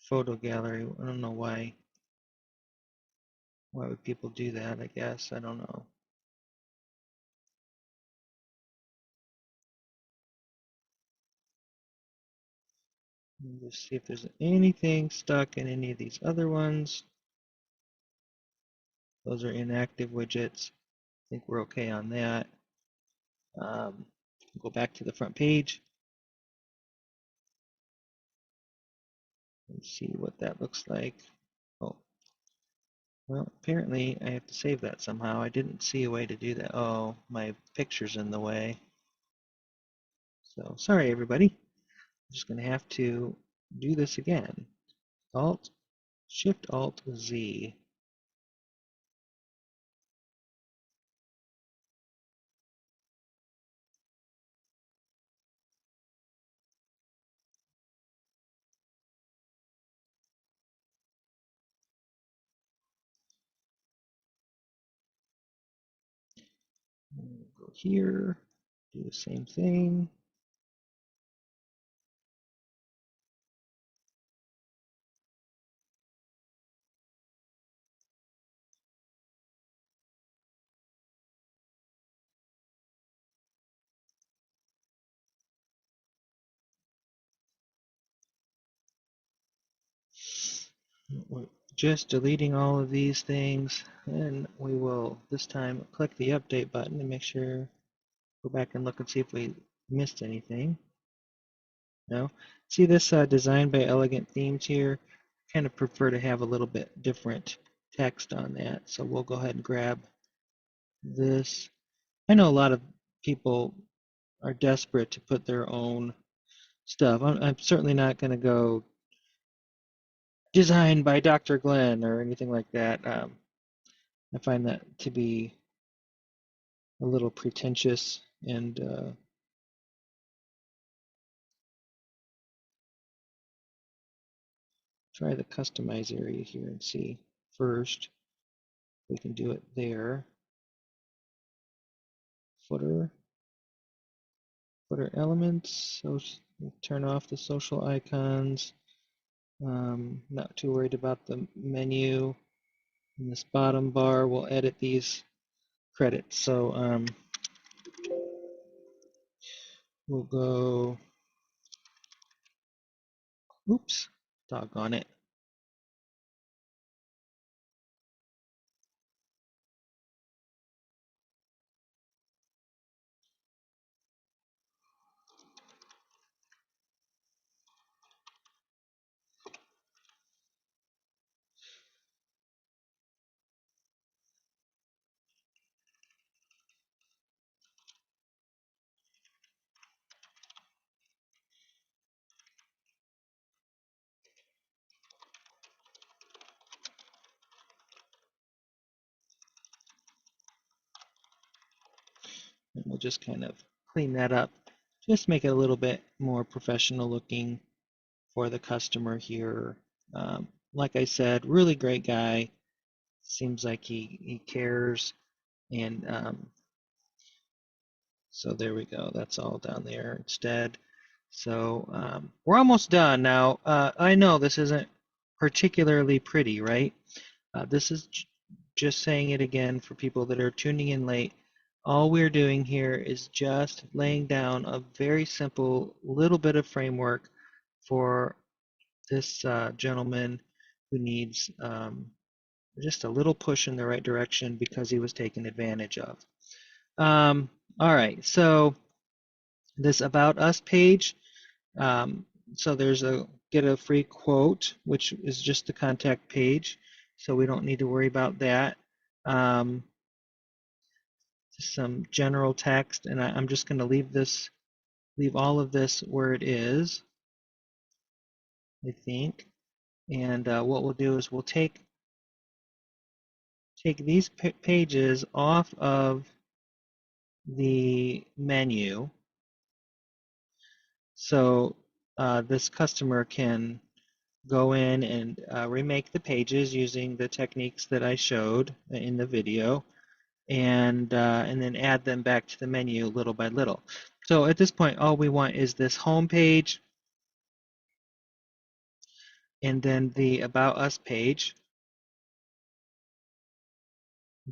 photo gallery, I don't know why would people do that, I guess. I don't know. Just see if there's anything stuck in any of these other ones. Those are inactive widgets. I think we're okay on that. Go back to the front page and see what that looks like. Oh, well, apparently I have to save that somehow. I didn't see a way to do that. Oh, my picture's in the way. So sorry, everybody. I'm just going to have to do this again. Alt, Shift Alt Z. Go here, do the same thing. We're just deleting all of these things, and we will this time click the update button to make sure, go back and look and see if we missed anything. No? See this design by Elegant Themes here? Kind of prefer to have a little bit different text on that, so we'll go ahead and grab this. I know a lot of people are desperate to put their own stuff. I'm certainly not going to go designed by DrGlenn or anything like that. I find that to be a little pretentious, and try the customize area here and see first. We can do it there. Footer elements. So turn off the social icons. Not too worried about the menu. In this bottom bar, we'll edit these credits. So we'll go, oops, doggone it. we'll just kind of clean that up, just make it a little bit more professional looking for the customer here. Like I said, really great guy. Seems like he cares. And so there we go. That's all down there instead. So we're almost done now. I know this isn't particularly pretty, right? This is just saying it again for people that are tuning in late. All we're doing here is just laying down a very simple little bit of framework for this gentleman who needs just a little push in the right direction because he was taken advantage of. All right, so this About Us page, so there's a get a free quote, which is just the contact page, so we don't need to worry about that. Just some general text, and I'm just going to leave all of this where it is, I think. And what we'll do is we'll take these pages off of the menu, so this customer can go in and remake the pages using the techniques that I showed in the video, and then add them back to the menu little by little. So at this point, all we want is this home page and then the About Us page.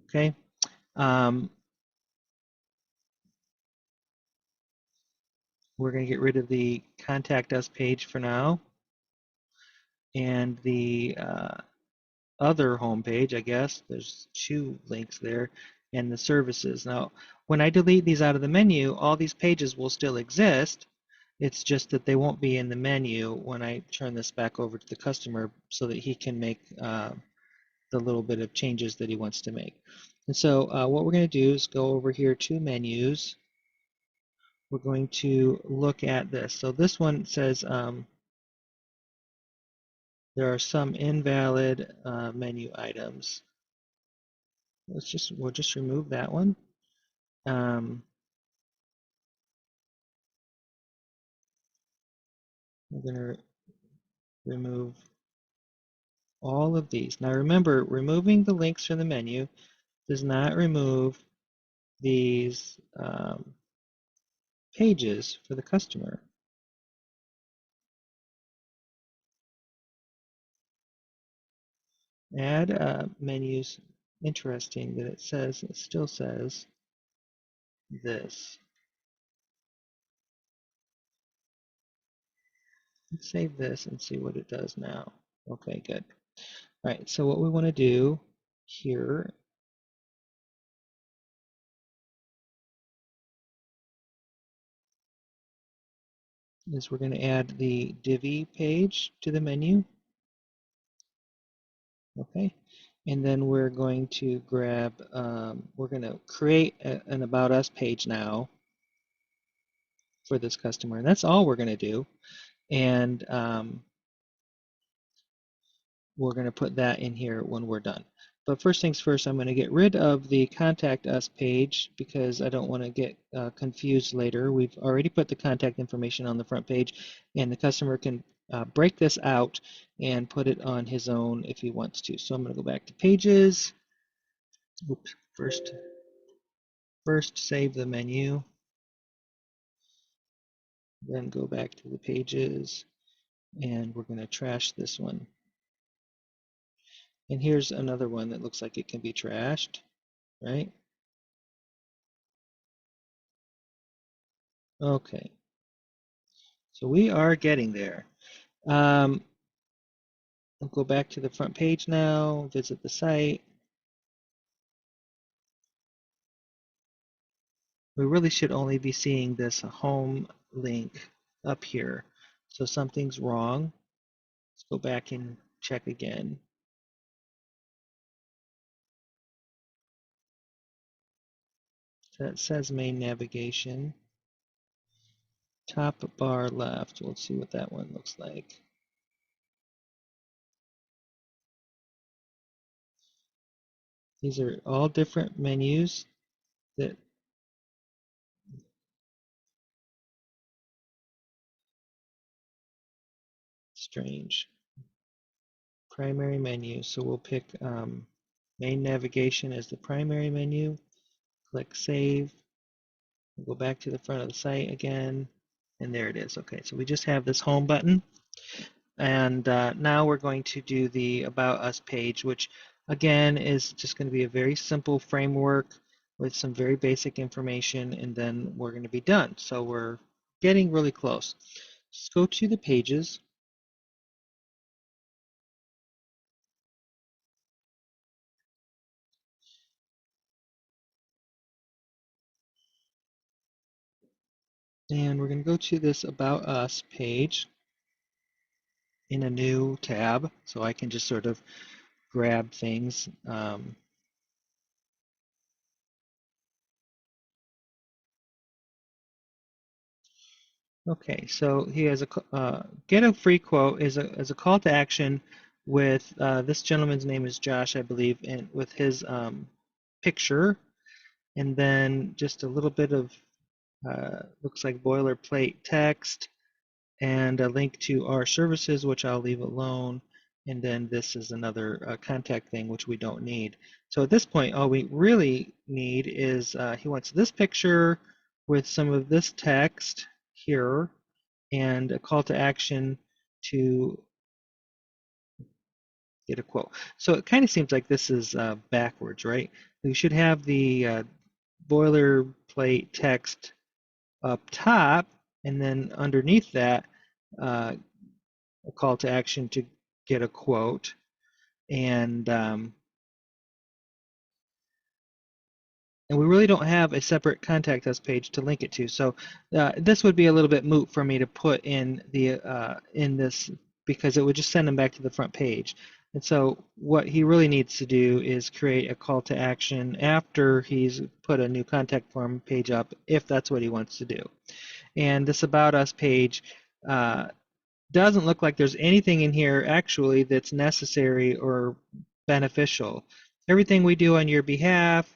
Okay. We're going to get rid of the Contact Us page for now, and the other homepage, I guess. There's two links there, and the services. Now, when I delete these out of the menu, all these pages will still exist. It's just that they won't be in the menu when I turn this back over to the customer so that he can make the little bit of changes that he wants to make. And so what we're going to do is go over here to menus. We're going to look at this. So this one says there are some invalid menu items. We'll just remove that one. We're going to remove all of these. Now remember, removing the links from the menu does not remove these pages for the customer. Add menus. Interesting that it still says this. Let's save this and see what it does now. Okay, good. All right, so what we want to do here is we're going to add the Divi page to the menu. Okay, and then we're going to grab, we're going to create an About Us page now for this customer, and that's all we're going to do. And we're going to put that in here when we're done. But first things first, I'm going to get rid of the Contact Us page because I don't want to get confused later. We've already put the contact information on the front page, and the customer can break this out and put it on his own if he wants to. So I'm going to go back to Pages. Oops, first save the menu, then go back to the Pages, and we're going to trash this one. And here's another one that looks like it can be trashed, right? Okay, so we are getting there. I'll go back to the front page now, visit the site. We really should only be seeing this home link up here. So something's wrong. Let's go back and check again. So it says main navigation. Top bar left. We'll see what that one looks like. These are all different menus that Strange. Primary menu. So we'll pick main navigation as the primary menu. Click Save. We'll go back to the front of the site again. And there it is. Okay, so we just have this home button. And now we're going to do the About Us page, which again is just going to be a very simple framework with some very basic information, and then we're going to be done. So we're getting really close. Just go to the pages. And we're going to go to this About Us page in a new tab, so I can just sort of grab things. Okay, so he has a get a free quote is a call to action with this gentleman's name is Josh, I believe, and with his picture, and then just a little bit of looks like boilerplate text, and a link to our services, which I'll leave alone. And then this is another contact thing, which we don't need. So at this point, all we really need is he wants this picture with some of this text here and a call to action to get a quote. So it kind of seems like this is backwards, right? We should have the boilerplate text up top, and then underneath that, a call to action to get a quote. And we really don't have a separate contact us page to link it to. So this would be a little bit moot for me to put in the in this, because it would just send them back to the front page. And so what he really needs to do is create a call to action after he's put a new contact form page up, if that's what he wants to do. And this About Us page doesn't look like there's anything in here actually that's necessary or beneficial. Everything we do on your behalf,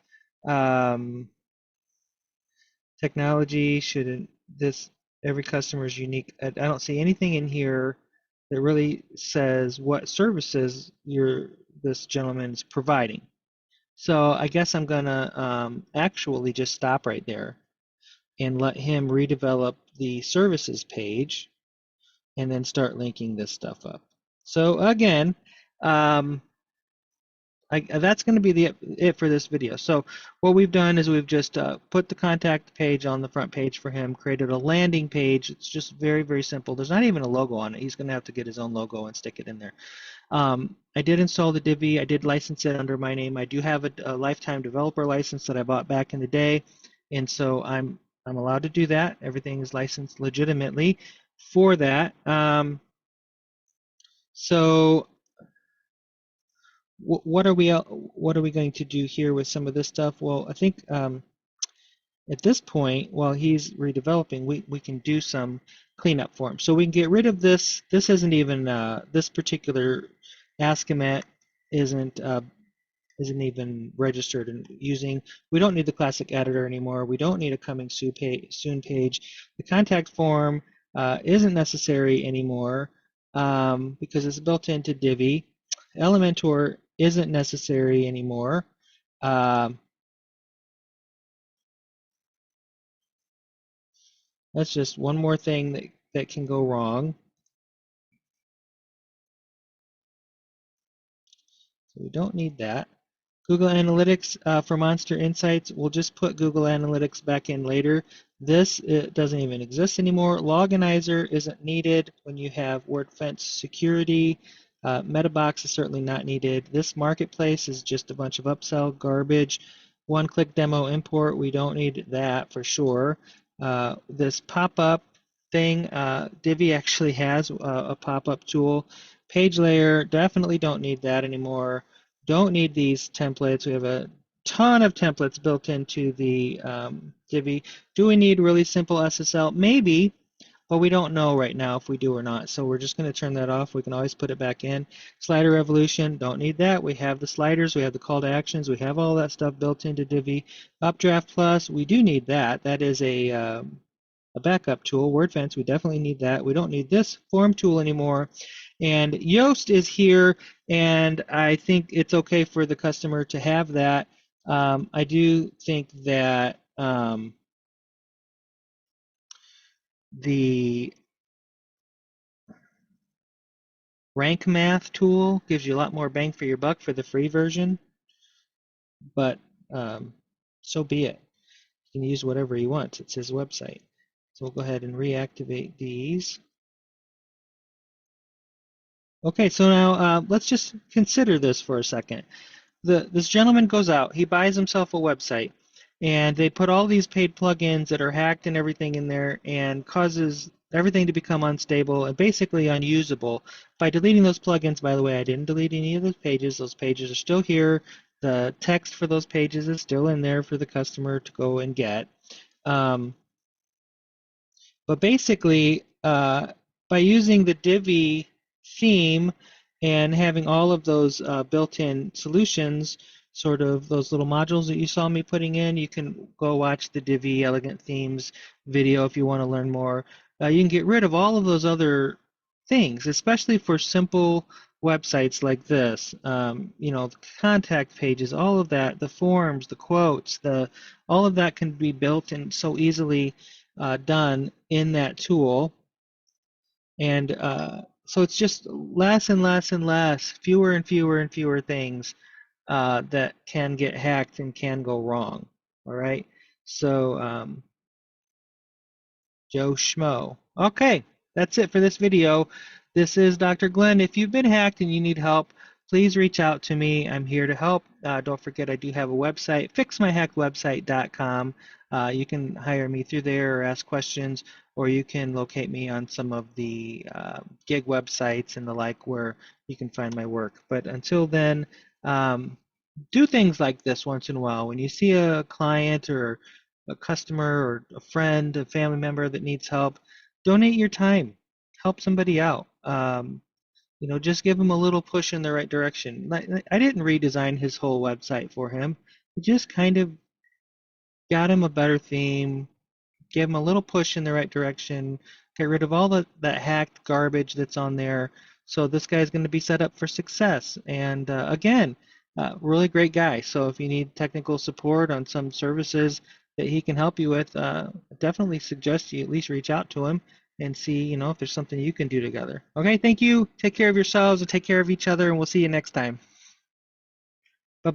technology should this every customer is unique. I don't see anything in here that really says what services this gentleman is providing. So I guess I'm gonna actually just stop right there and let him redevelop the services page and then start linking this stuff up. So again, that's going to be it for this video. So what we've done is we've just put the contact page on the front page for him, created a landing page. It's just very, very simple. There's not even a logo on it. He's going to have to get his own logo and stick it in there. I did install the Divi. I did license it under my name. I do have a lifetime developer license that I bought back in the day, and so I'm allowed to do that. Everything is licensed legitimately for that. So what are we going to do here with some of this stuff? Well, I think at this point, while he's redeveloping, we can do some cleanup for him. So we can get rid of this. This isn't even this particular Ask-A-Met isn't even registered and using. We don't need the classic editor anymore. We don't need a coming soon page. The contact form isn't necessary anymore because it's built into Divi. Elementor isn't necessary anymore. That's just one more thing that can go wrong. So we don't need that. Google Analytics for Monster Insights, we'll just put Google Analytics back in later. This doesn't even exist anymore. Loganizer isn't needed when you have WordFence security. MetaBox is certainly not needed. This marketplace is just a bunch of upsell garbage. One-click demo import, we don't need that for sure. This pop-up thing, Divi actually has a pop-up tool. Page layer, definitely don't need that anymore. Don't need these templates. We have a ton of templates built into the Divi. Do we need really simple SSL? Maybe, but we don't know right now if we do or not. So we're just going to turn that off. We can always put it back in. Slider evolution, don't need that. We have the sliders. We have the call to actions. We have all that stuff built into Divi. Updraft Plus, we do need that. That is a a backup tool. WordFence, we definitely need that. We don't need this form tool anymore. And Yoast is here, and I think it's okay for the customer to have that. I do think that the rank math tool gives you a lot more bang for your buck for the free version, but so be it. You can use whatever he wants. It's his website. So we'll go ahead and reactivate these. Okay, so now let's just consider this for a second. This gentleman goes out, he buys himself a website, and they put all these paid plugins that are hacked and everything in there and causes everything to become unstable and basically unusable. By deleting those plugins, by the way, I didn't delete any of those pages. Those pages are still here. The text for those pages is still in there for the customer to go and get. But basically, by using the Divi theme and having all of those built-in solutions, sort of those little modules that you saw me putting in, you can go watch the Divi Elegant Themes video if you want to learn more. You can get rid of all of those other things, especially for simple websites like this. You know, the contact pages, all of that, the forms, the quotes, all of that can be built and so easily done in that tool. And so it's just less and less and less, fewer and fewer and fewer things that can get hacked and can go wrong. All right. So Joe Schmo. Okay, that's it for this video. This is Dr. Glenn. If you've been hacked and you need help, please reach out to me. I'm here to help. Don't forget I do have a website, fixmyhackwebsite.com. You can hire me through there or ask questions, or you can locate me on some of the gig websites and the like where you can find my work. But until then, do things like this once in a while. When you see a client or a customer or a friend, a family member that needs help, donate your time, help somebody out. You know, just give him a little push in the right direction. I didn't redesign his whole website for him. I just kind of got him a better theme, give him a little push in the right direction, get rid of all that hacked garbage that's on there. So this guy's going to be set up for success. And again, really great guy. So if you need technical support on some services that he can help you with, definitely suggest you at least reach out to him and see, you know, if there's something you can do together. Okay, thank you. Take care of yourselves and take care of each other, and we'll see you next time.